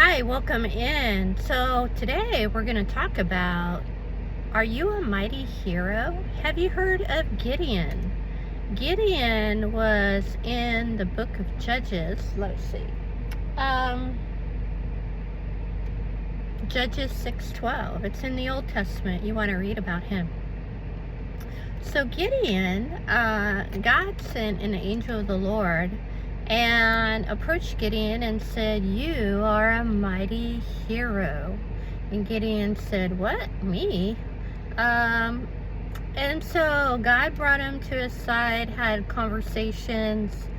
Hi, welcome in. So today we're going to talk about, are you a mighty hero? Have you heard of Gideon? Gideon was in the book of Judges. Let's see. Um, Judges 6:12. It's in the Old Testament. You want to read about him. So Gideon, God sent an angel of the Lord and approached Gideon and said, "You are a mighty hero." And Gideon said, "What? Me?" And so God brought him to his side, had conversations,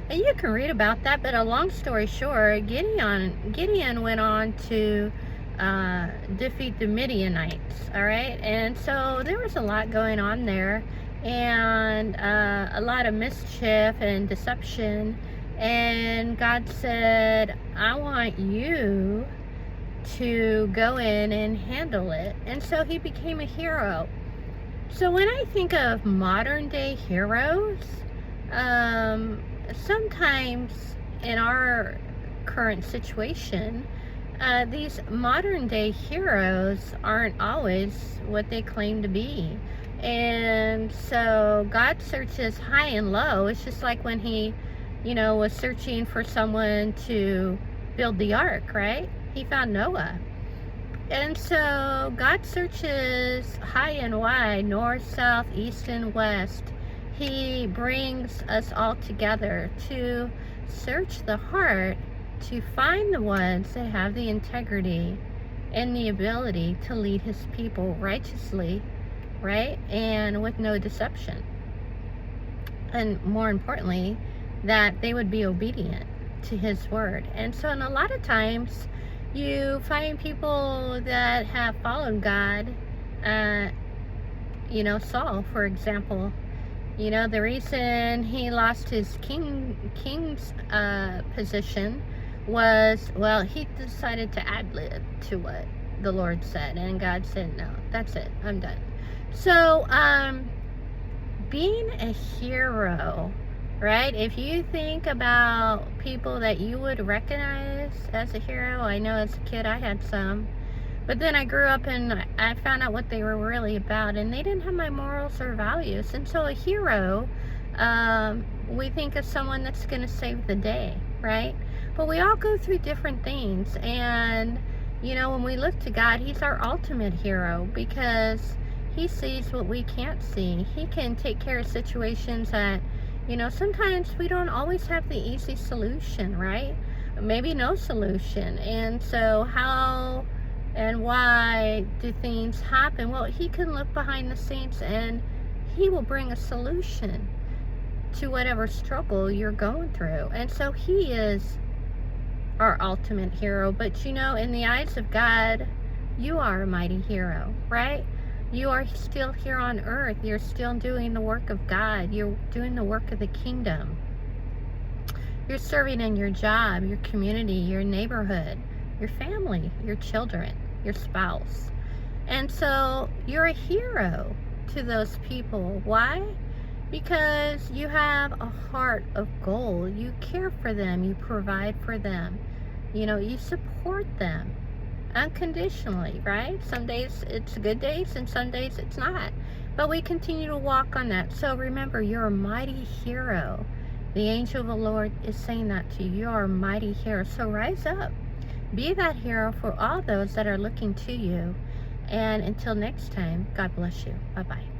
and you can read about that. But a long story short, Gideon went on to defeat the Midianites. All right, and so there was a lot going on there, and a lot of mischief and deception. And God said, "I want you to go in and handle it." And so he became a hero. So when I think of modern day heroes, sometimes in our current situation, these modern day heroes aren't always what they claim to be. And so God searches high and low. It's just like when he, was searching for someone to build the ark, right? He found Noah. And so God searches high and wide, north, south, east, and west. He brings us all together to search the heart, to find the ones that have the integrity and the ability to lead his people righteously, right? And with no deception. And more importantly, that they would be obedient to his word. And so, in a lot of times, you find people that have followed God, Saul, for example. The reason he lost his king's position was, well, he decided to ad-lib to what the Lord said, and God said, "No, that's it, I'm done." So, being a hero, right? If you think about people that you would recognize as a hero, I know as a kid I had some, but then I grew up and I found out what they were really about, and they didn't have my morals or values. And so a hero, we think of someone that's going to save the day, right? But we all go through different things, and when we look to God, he's our ultimate hero because he sees what we can't see. He can take care of situations that, sometimes we don't always have the easy solution, right? Maybe no solution. And so how and why do things happen? Well, he can look behind the scenes and he will bring a solution to whatever struggle you're going through. And so he is our ultimate hero. But in the eyes of God, you are a mighty hero, right? You are still here on earth. You're still doing the work of God. You're doing the work of the kingdom. You're serving in your job, your community, your neighborhood, your family, your children, your spouse. And so you're a hero to those people. Why? Because you have a heart of gold. You care for them. You provide for them. You support them unconditionally, right? Some days it's good days and some days it's not. But we continue to walk on that. So remember, you're a mighty hero. The angel of the Lord is saying that to you. You are a mighty hero. So rise up. Be that hero for all those that are looking to you. And until next time, God bless you. Bye-bye.